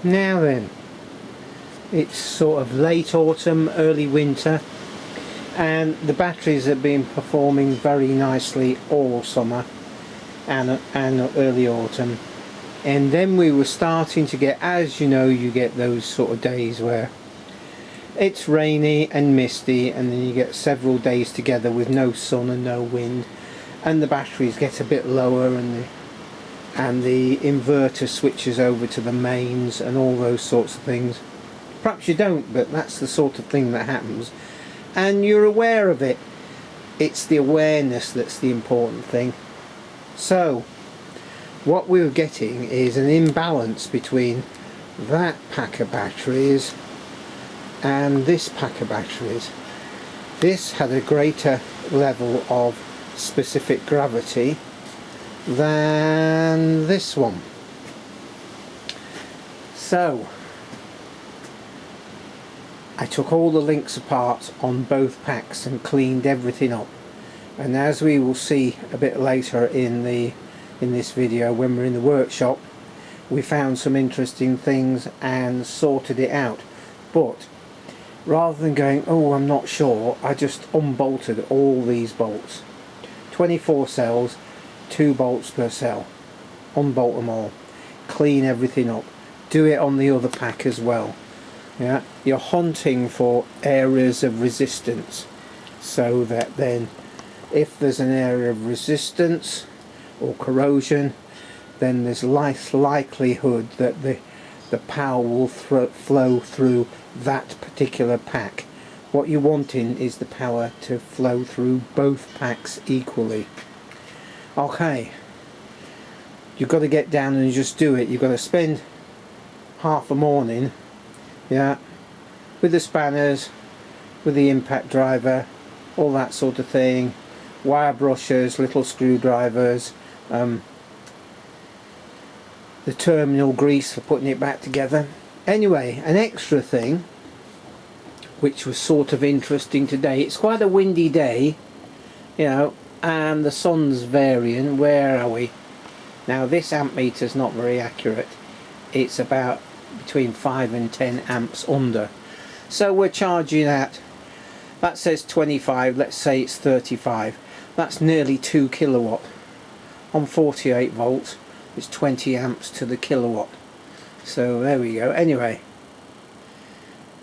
Now then, it's sort of late autumn, early winter, and the batteries have been performing very nicely all summer and early autumn. And then we were starting to get, as you know, you get those sort of days where it's rainy and misty, and then you get several days together with no sun and no wind, and the batteries get a bit lower, and the inverter switches over to the mains and all those sorts of things. Perhaps you don't, but that's the sort of thing that happens, and you're aware of it. It's the awareness that's the important thing. So what we were getting is an imbalance between that pack of batteries and this pack of batteries. This had a greater level of specific gravity than this one. So I took all the links apart on both packs and cleaned everything up, and as we will see a bit later in this video when we're in the workshop, we found some interesting things and sorted it out. But rather than going, oh, I'm not sure, I just unbolted all these bolts. 24 cells, 2 bolts per cell. Unbolt them all. Clean everything up. Do it on the other pack as well. Yeah, you're hunting for areas of resistance, so that then if there's an area of resistance or corrosion, then there's less likelihood that the power will flow through that particular pack. What you're wanting is the power to flow through both packs equally. Okay, you've got to get down and just do it. You've got to spend half a morning, yeah, with the spanners, with the impact driver, all that sort of thing, wire brushers, little screwdrivers, the terminal grease for putting it back together. Anyway, an extra thing which was sort of interesting today, it's quite a windy day, you know, and the sun's varying. Where are we? Now this amp meter is not very accurate. It's about between 5 and 10 amps under. So we're charging at, that says 25, let's say it's 35. That's nearly 2 kilowatt. On 48 volts, it's 20 amps to the kilowatt. So there we go. Anyway,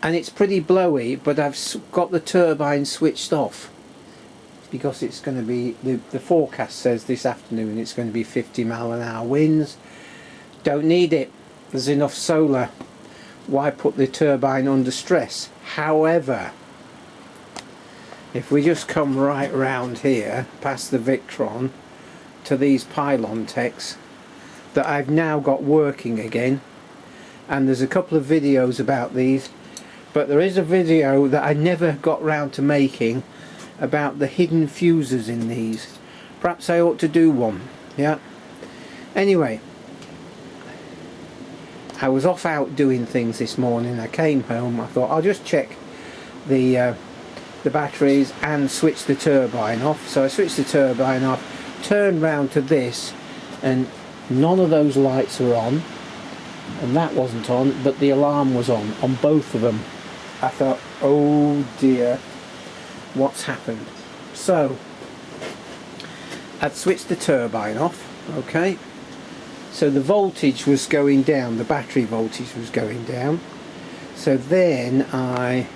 and it's pretty blowy, but I've got the turbine switched off because it's going to be, the forecast says this afternoon it's going to be 50-mile-an-hour winds. Don't need it, there's enough solar. Why put the turbine under stress? However, if we just come right round here past the Victron to these pylon techs that I've now got working again, and there's a couple of videos about these, but there is a video that I never got round to making about the hidden fuses in these. Perhaps I ought to do one. Yeah, anyway, I was off out doing things this morning. I came home, I thought I'll just check the batteries and switch the turbine off. So I switched the turbine off, turned round to this, and none of those lights were on, and that wasn't on, but the alarm was on both of them. I thought, oh dear, what's happened? So I'd switched the turbine off, okay, so the voltage was going down, the battery voltage was going down. So then I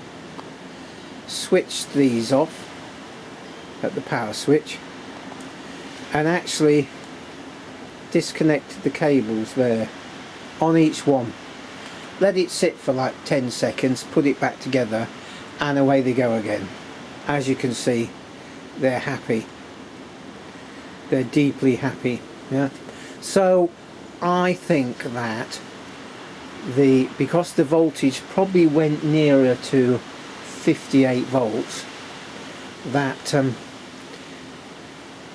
switched these off at the power switch and actually disconnected the cables there on each one. Let it sit for like 10 seconds, put it back together, and away they go again. As you can see, they're happy. They're deeply happy. Yeah. So I think that because the voltage probably went nearer to 58 volts, that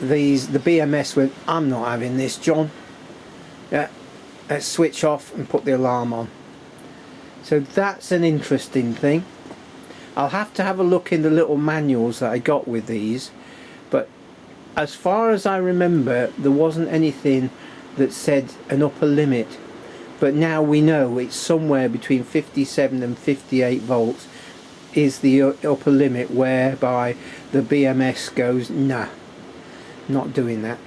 the BMS went, I'm not having this, John. Yeah, let's switch off and put the alarm on. So that's an interesting thing. I'll have to have a look in the little manuals that I got with these, but as far as I remember there wasn't anything that said an upper limit. but now we know it's somewhere between 57 and 58 volts is the upper limit whereby the BMS goes, nah, not doing that.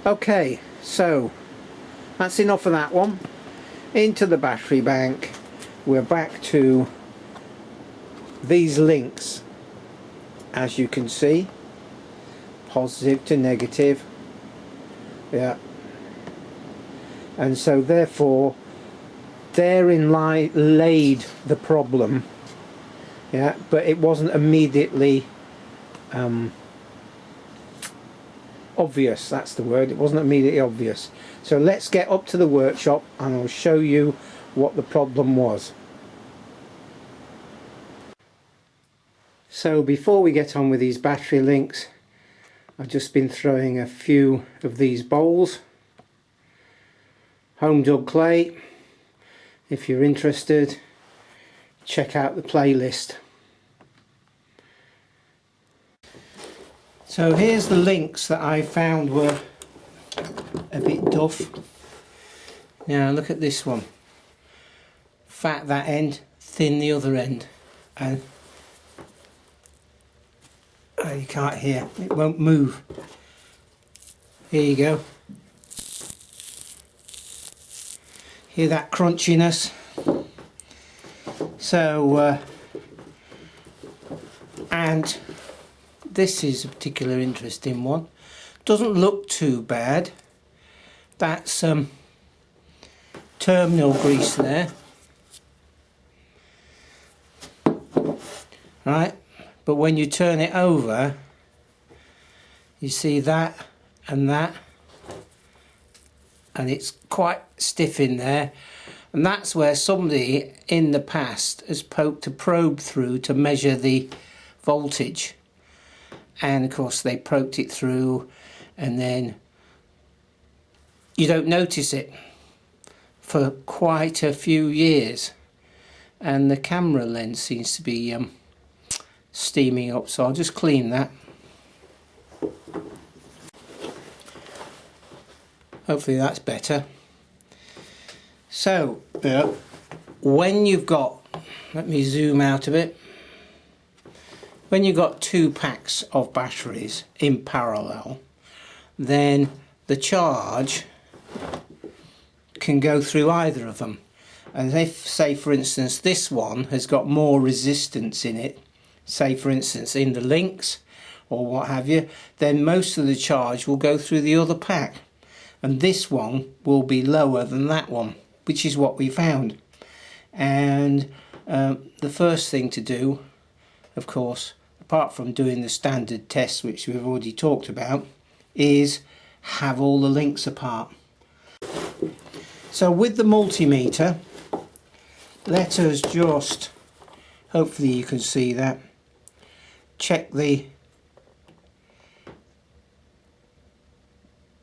Okay, so that's enough of that one. Into the battery bank. We're back to these links, as you can see, positive to negative, yeah, and so therefore therein laid the problem, yeah, but it wasn't immediately obvious. That's the word. It wasn't immediately obvious. So let's get up to the workshop and I'll show you what the problem was. So before we get on with these battery links, I've just been throwing a few of these bowls, home dug clay. If you're interested, check out the playlist. So here's the links that I found were a bit duff. Now look at this one. Fat that end, thin the other end, and you can't hear, it won't move. Here you go. Hear that crunchiness? So and this is a particular interesting one. Doesn't look too bad. That's terminal grease there, right? But when you turn it over, you see that, and it's quite stiff in there, and that's where somebody in the past has poked a probe through to measure the voltage, and of course they poked it through, and then you don't notice it for quite a few years, and the camera lens seems to be steaming up, so I'll just clean that. Hopefully that's better. So when you've got, let me zoom out a bit, when you've got two packs of batteries in parallel, then the charge can go through either of them. And if, say for instance, this one has got more resistance in it, say for instance in the links or what have you, then most of the charge will go through the other pack, and this one will be lower than that one, which is what we found. And the first thing to do, of course, apart from doing the standard tests which we've already talked about, is have all the links apart. So with the multimeter, let us just, hopefully you can see that, check the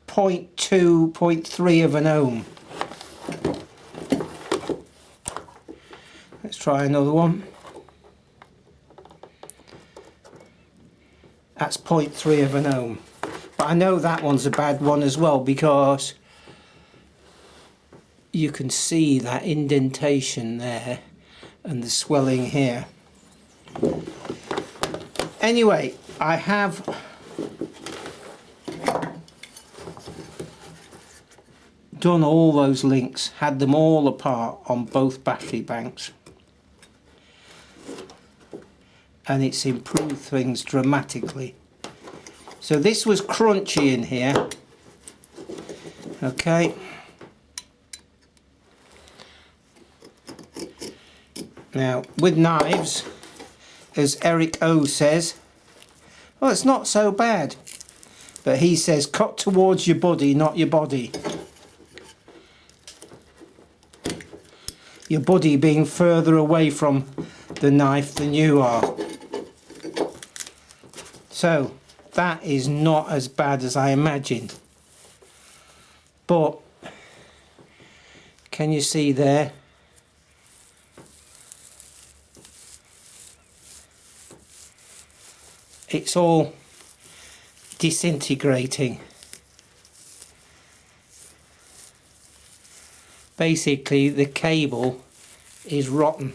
0.2, 0.3 of an ohm. Let's try another one. That's 0.3 of an ohm. But I know that one's a bad one as well, because you can see that indentation there and the swelling here. Anyway, I have done all those links, had them all apart on both battery banks, and it's improved things dramatically. So this was crunchy in here, okay. Now with knives, as Eric O says, well, it's not so bad, but he says cut towards your body, not your body. Your body being further away from the knife than you are. So that is not as bad as I imagined. But can you see there? It's all disintegrating. basically the cable is rotten.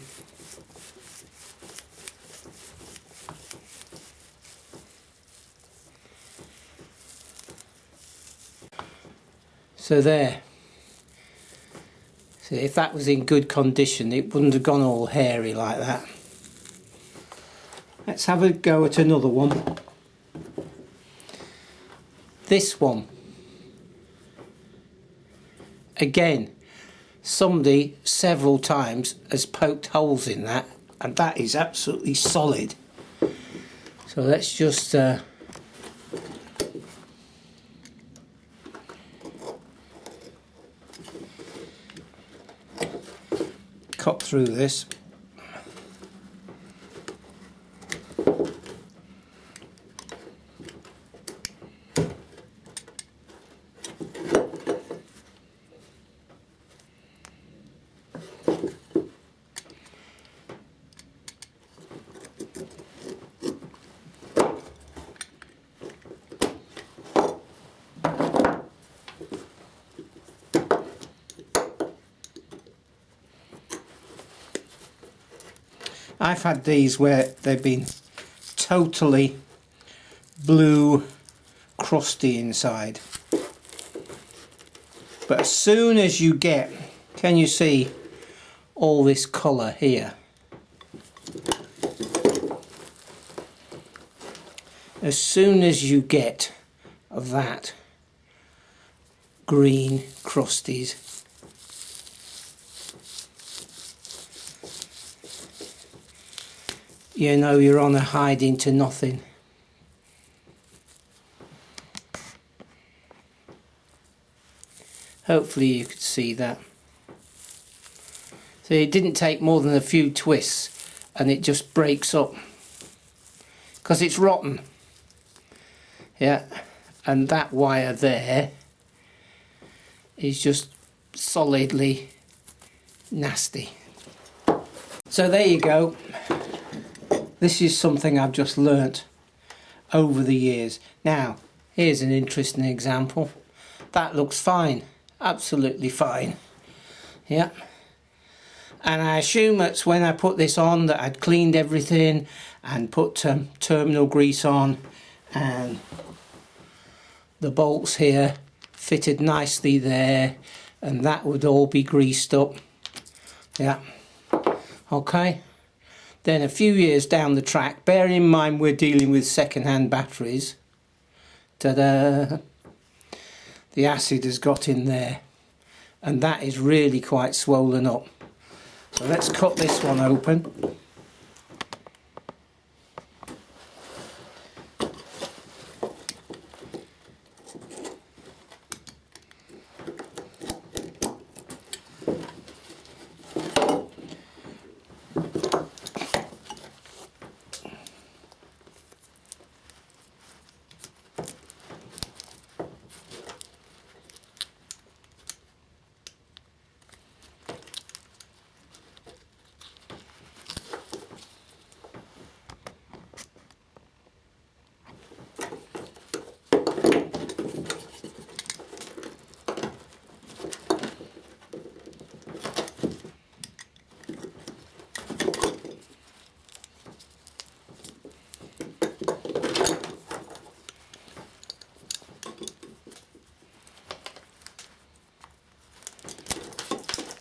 So there. So if that was in good condition, it wouldn't have gone all hairy like that. Let's have a go at another one. This one. Again, somebody several times has poked holes in that, and that is absolutely solid. So let's just cut through this. I've had these where they've been totally blue, crusty inside. But as soon as you get, can you see all this colour here? As soon as you get that green crusties, you know you're on a hiding to nothing. Hopefully you could see that. So it didn't take more than a few twists and it just breaks up because it's rotten. Yeah, and that wire there is just solidly nasty. So there you go. This is something I've just learnt over the years. Now, here's an interesting example. That looks fine, absolutely fine. Yeah. And I assume that's when I put this on that I'd cleaned everything and put terminal grease on, and the bolts here fitted nicely there, and that would all be greased up. Yeah. Okay. Then a few years down the track, bearing in mind we're dealing with second-hand batteries, ta-da, the acid has got in there, and that is really quite swollen up. So let's cut this one open.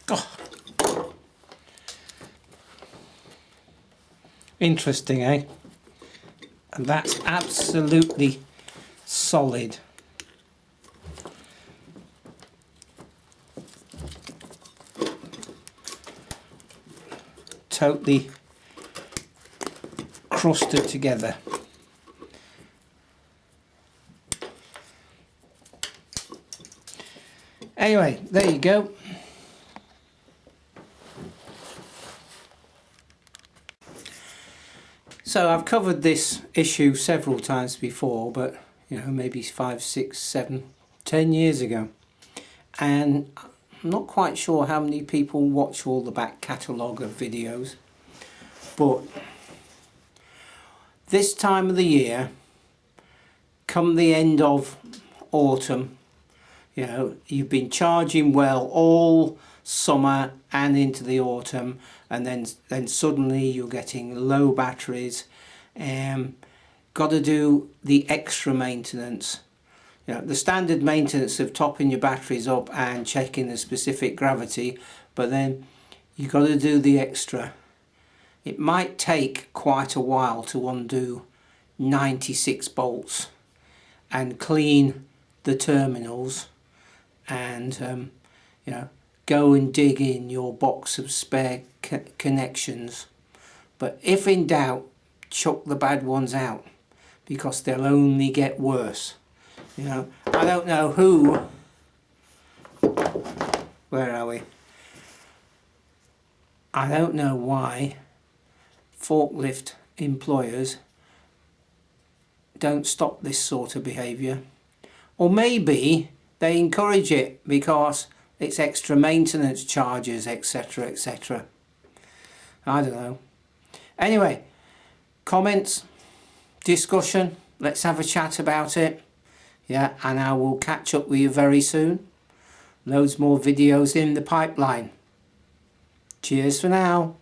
Oh. Interesting, eh? And that's absolutely solid. Totally crusted together. Anyway, there you go. So I've covered this issue several times before, but you know, maybe 5, 6, 7, 10 years ago, and I'm not quite sure how many people watch all the back catalogue of videos, but this time of the year, come the end of autumn, You know, you've been charging well all summer and into the autumn, and then suddenly you're getting low batteries. Got to do the extra maintenance. You know, the standard maintenance of topping your batteries up and checking the specific gravity, but then you've got to do the extra. It might take quite a while to undo 96 bolts and clean the terminals, and you know, go and dig in your box of spare connections. But if in doubt, chuck the bad ones out, because they'll only get worse. You know, I don't know who, where are we? I don't know why forklift employers don't stop this sort of behaviour. Or maybe they encourage it because it's extra maintenance charges, etc, etc. I don't know. Anyway, comments, discussion, let's have a chat about it. Yeah, and I will catch up with you very soon. Loads more videos in the pipeline. Cheers for now.